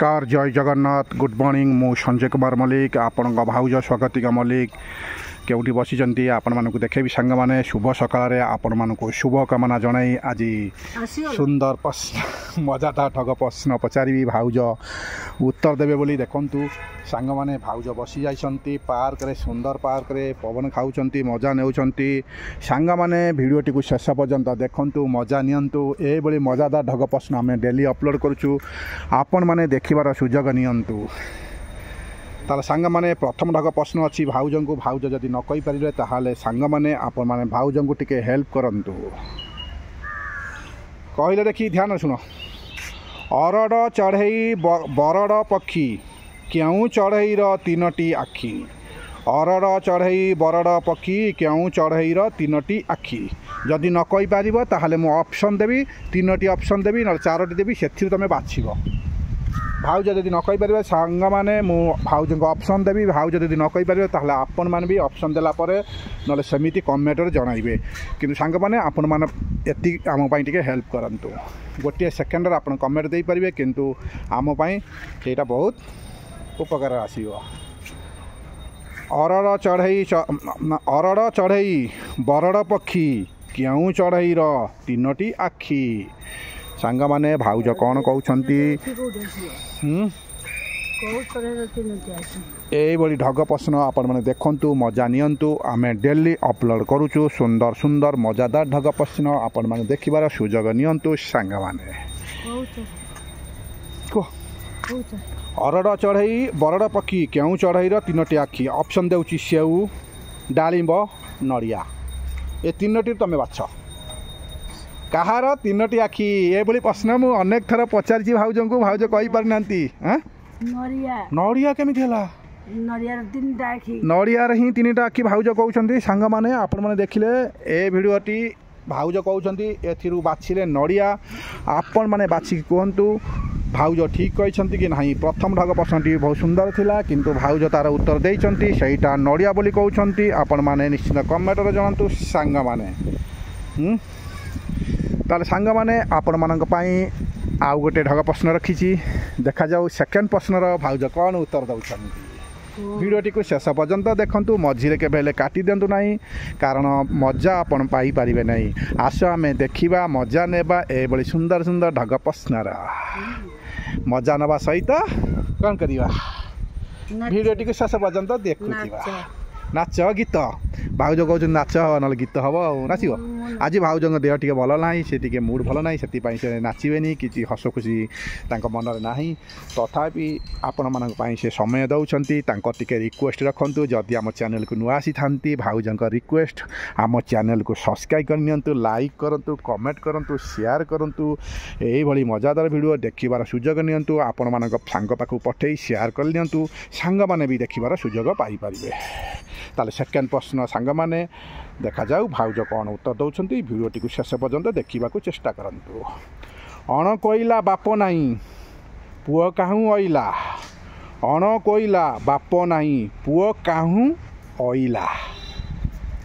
नमस्कार जय Jagannath good morning मु संजय कुमार मल्लिक आपण भाउज स्वागतिका मल्लिक केउटी बसी आपण मानक देखेबी सांग माने शुभ सकाळ आपण मानक शुभ कामना जणाई आज सुंदर प्रश्न मजादार ठग प्रश्न पचारि भाउज उत्तर देवे बोली देखंतु सांग माने भाउज बसी जाइछंती पार्क रे सुंदर पार्क रे पवन खाउछंती मजा नेउछंती सांग माने वीडियो टी को शेष पर्यंत देखंतु मजा नियंतु ए बोली मजादार ठग प्रश्न आम डेली अपलोड करूछु आपण माने देखिबार सुजोग नियंतु ताले सांग माने प्रथम ढग प्रश्न अच्छी भाउज को भाउज जदि न कहि परिले ताहाले सांग माने आपण माने भाउज को टिके हेल्प करंतु कहले देखि ध्यान सुनो अरड़ चढ़ई बरड़ पक्षी क्यों चढ़ईर तीनोटी आखि अरड़ चढ़ई बरड़ पक्षी क्यों चढ़ईर तीनोटी आखि जदि न कहि पारिबो ताहाले मु ऑप्शन देबी तीनोटी ऑप्शन देबी न चारोटी देबी सेथिरु तमे बाछिबो भाउज जदि न कहि पारिबे सांग माने मु भाउज को ऑप्शन देबी भाउज जदि न कहि पारिबे ताहले आपण माने भी ऑप्शन देला परे नले समिति कमेंट रे जणाइबे किंतु सांग माने आपण माने एति आम पई टिके हेल्प करंतु गोटे सेकेंड रे आपण कमेंट देई पारिबे किंतु आम पई सेटा बहुत उपकार आसीबो अरड़ चढ़ई बरड़ पक्षी क्यों चढ़ईर तीनोटी आखि सांग माने भाउज कौन कहउछंती ए बड़ी ढग प्रश्न आपण माने देखंतु मजा नियंतु आमे डेली अपलोड करूछु सुंदर सुंदर मजादार ढग प्रश्न आपण माने देखिबार सुजोग नियंतु सांग माने को अरड़ चढ़ई बरड़ पक्षी क्यों चढ़ईर तीनोटी आखि ऑप्शन देउची सेउ डालिंब नड़िया ए तीनोटी तमे बाछ कहार तीनोटी आखि ए बोली प्रश्न मु अनेक थर पचारि भाउज को भाउज कहि पार नांती नड़िया केमिति हला नड़िया रे ही तीनटा आखि भाउज कहउछंती सांग माने आपण माने देखिले ए वीडियोटी भाउज कहउछंती एथिरु बाछिले नड़िया आपण माने बाछि कहंतु भाउज ठीक कहछंती कि नाही प्रथम ढग प्रश्नटी बहुत सुंदर थिला किंतु भाउज तार उत्तर देइछंती सेटा नड़िया बोली कहउछंती आपण माने निश्चित कमेंट रे जणांतु सांग माने ताले सांग माने आपण मानक पई आउ गोटे ढग प्रश्न रखिछि देखा जाऊ सेकेंड प्रश्न रो भाउज कोन उत्तर दउछंती वीडियोटी को शेष पर्यंत देखंतु मझिरे के बेले काटी दियंतु नाही कारण मजा आपण पाई पारिबे नाही आसो आमे देखिबा मजा नेबा ए बड़ी सुंदर सुंदर ढग प्रश्न रा मजा नबा सहित कोन करिवा वीडियोटी को शेष पर्यंत देखुथिबा नाच गीत भाउज कहउछ नाच न गीत हम नाचो आज भाउज देह टी भल ना से मूड भल ना से नाचबे कि हस खुशी मन ना तथापि आपण मान से समय दौरान टे रिक्वेस्ट रखु जदि आम चैनल को नुआ आसी था भाउज रिक्वेस्ट आम चैनल को सब्सक्राइब करनी लाइक करूँ कमेंट करूँ शेयर करूँ यही मजादार वीडियो देखिबार सुजोग नियंतु आपण मान सांग पाखु पठे शेयर कर लियंतु सांग माने भी देखिबार सुजोग पाई परिबे ताले सेकेंड प्रश्न सांग माने देखा जाऊ भाउज कौन उत्तर दौरान वीडियोटी को शेष पर्यंत देखा चेष्टा करंतु अण कोइला बाप नाही पुओ काहू अइला अण कोइला बाप नाही पुओ काहू अइला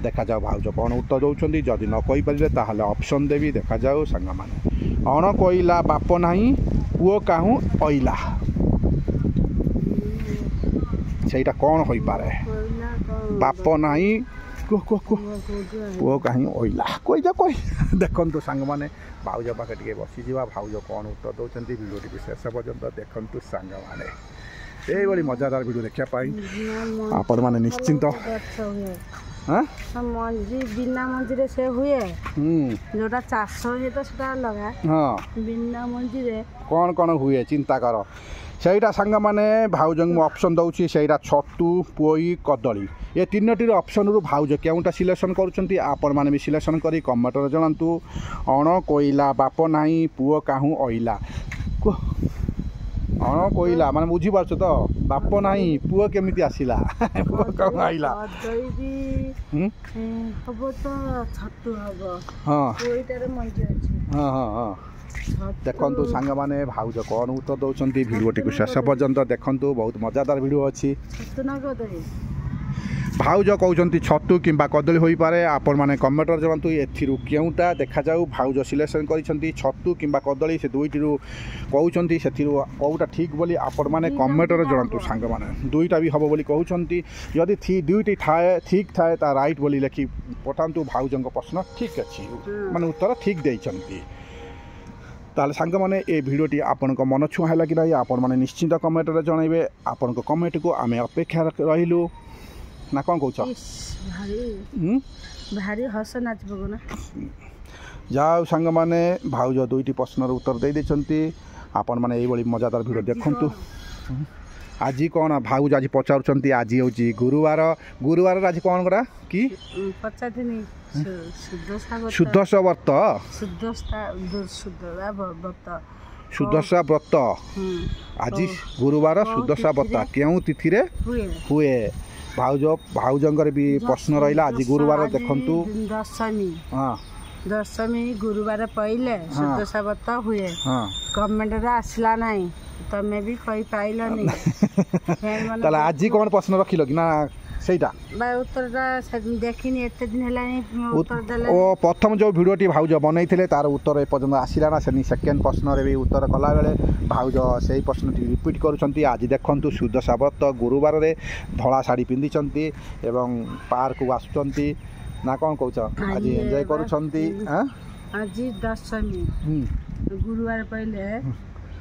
देखा जाऊ भाउज कौन उत्तर दौरान जदि न कहि परिले ताहाले ऑप्शन देवी देखा जाऊ सांग माने अण कोइला बाप नाही पुओ काहू अइला सेटा कौन होई पारे बाप नाही पुओ कहीं ओइला कोई जा कोई देखंतु सांग माने भाउज पाखे टिके बसी जिवा भाउज कौन उत्तर दौरान वीडियोटी को शेष पर्यंत देखंतु सांग माने ए बड़ी मजादार वीडियो देखिया पाई आपण माने निश्चिंत हां मंजी बिना मंजी रे से हुए जोटा 400 हे तो सेटा लगा हां बिना मंजी रे कौन कौन हुए चिंता कर सेटा सांग माने भाउज ऑप्शन दउछि सेटा छतु पोई कदली ये तीनोटी ऑप्शन रु भाउज केउटा सिलेक्शन करूछंती आपण माने भी सिलेक्शन करी कमेंट रे जणांतु अण कोइला बाप नाही पुओ काहू अइला अण कोइला माने बुझी पारछ तो बाप नाही पुओ केमिति आसिला पुओ काहू अइला हबो तो छतु हबो हां कोइटारे मंजी अछि हां हां हां देखंतु सांग माने भाउज कौन उत्तर दौरान वीडियोटी को शेष पर्यंत देखंतु बहुत मजादार वीडियो अच्छी भाउज कहते छतु किंबा कदली हो पारे आपण मैंने कमेंटर जनातु एथिरु केउटा देखा जाऊ भाउज सिलेक्शन करिसंती छतु किंबा कदली से दुईटी कहउचंती सेथिरु कोउटा ठीक बोली आपण मैंने कमेंटर जनातु सांग माने दुईटा भी हबो बोली कहउचंती यदि थी दुईटी थाए ठीक थाए ता राइट बोली लेखि पठांतु भाउजंग प्रश्न ठीक अछि माने उत्तर ठीक देइचंती ताले सांग माने ए वीडियोटी आपन को मन छुआ है कि नहीं आपण माने निश्चिंत कमेंट रे जणाइबे आपन को कमेंट को आमे अपेक्षा रहिलु ना कौन कौच भारी हस नाचबो ना जाओ सांग माने भाउज दुईटी प्रश्नर उत्तर दे देछंती आपण माने एई बळी मजादार वीडियो देखंतु आज कौन भाउज आज पचारुचंती आज होची गुरुवार गुरुवार आज कौन करा कि पचाथिनी शुद्धसा व्रत शुद्धसा व्रत आज गुरुवार शुद्धसा व्रत केउ तिथि रे हुए भाउज भाउजंगर भी प्रश्न रहिला आज गुरुवार देखंतु दशमी हां दशमी गुरुवार पहिले शुद्धसा व्रत हुए कमेंट रे आसला नाही तमे भी कहि पाइलो नहीं तला आज कौन प्रश्न रखिलो कि ना सेटा बा उत्तरटा देखिनी एते दिन हलानी उत्तर देले ओ प्रथम जो वीडियोटी भाउज बनैथिले तार उत्तर ए पर्यंत आसिला ना सेनी सेकेंड प्रश्न रे भी उत्तर कला बेले भाउज सेही प्रश्नटी रिपीट करूछंती आज देखंतु शुद्धसा व्रत गुरुवार रे धळा साड़ी पिंदिछंती एवं पार्क को आसुछंती ना कोन कहउछ आज एन्जॉय करूछंती हां आज दशमी गुरुवार पहिले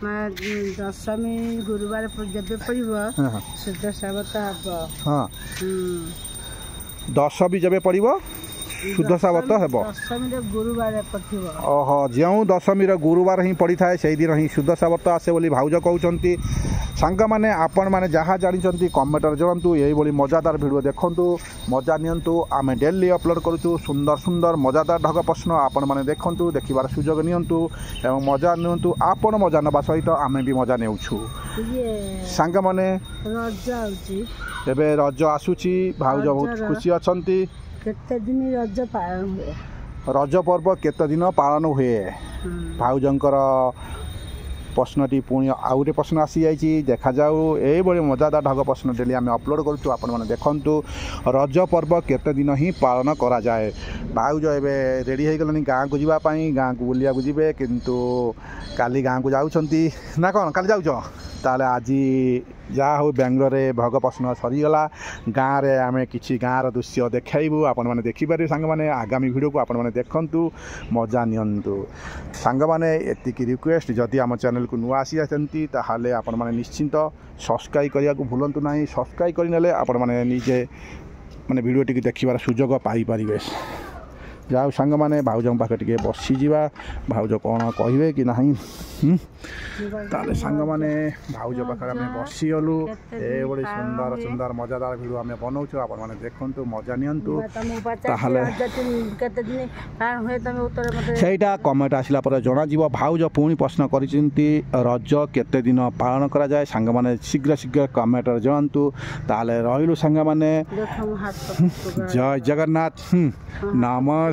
दशमी गुरुवार जब पड़ो शुद्धसा व्रत हम हाँ दशमी जब पड़ो शुद्धसा व्रत हेब दशमी गुरुवार पड़ो ओहो जो दशमी गुरुवार ही पड़ी थाए से दिन ही शुद्धसा व्रत आसे बोली भाउज कहते सांग मैंने आपण मैंने जहाँ जानते कमेंटर जनातु यही मजादार वीडियो देखंतु मजा नियंतु आमे डेली अपलोड करूँ सुंदर सुंदर मजादार ढग प्रश्न आपण मैंने देखंतु देखिबार सुजोग नियंतु एवं मजा नियंतु आपण मजा नबा सहित आमे भी मजा नेउछु सांग मैंने एबे रज आसुची भाउज बहुत खुशी अछंती केते दिन रज पालन हुए रज पर्व केते दिन पालन हुए भाउजंकर प्रश्नटी पुणी आउ गोटे प्रश्न आसी जाइए देखा जाऊ यही मजादार ढग प्रश्न डेली आम अपलोड करूँ आपण मैंने देखु रज पर्व केते दिन ही पालन करा जाए भाउज एवं रेडी हो गलानी गाँ को जावाई गाँ को बुलिया जीवे किंतु काली गाँ को जाऊँगी ना कौन काली जाऊँ ताले आज जहाँ हो बेंगलोर भग प्रश्न सरीगला गाँव में आम कि गाँव दृश्य देखू आपण मैंने देखिपारे सांग मैंने आगामी वीडियो को आपण मैंने देखंतु मजा नियंतु सांग मैंने एतिकी रिक्वेस्ट जदि आम चैनल को नुआ आसी आछंती ताहाले आपण मैंने निश्चिंत सब्सक्राइब करिया को भूलंतु नाही सब्सक्राइब करिनेले आपण मैंने निजे माने वीडियो टी देखिबार सुजोग पाई परिबे जाओ सांग मैंने भाउज पाखे टे बसीजा भाउज कौन कहे कि ना ताले सांग मैंने भाउज पाखे आम बसीगलु ये सुंदर सुंदर मजादार वीडियो आम बनाऊँ आपण मैंने देखंतु मजा नियंतु सेटा कमेंट आसला पर जना जीव भाउज पुणी प्रश्न करिसेंती रज केते दिन पालन करा जाए सांग मैंने शीघ्र शीघ्र कमेंट जनातु ताले रहिलु सांग मैंने जय जगन्नाथ नमस्कार।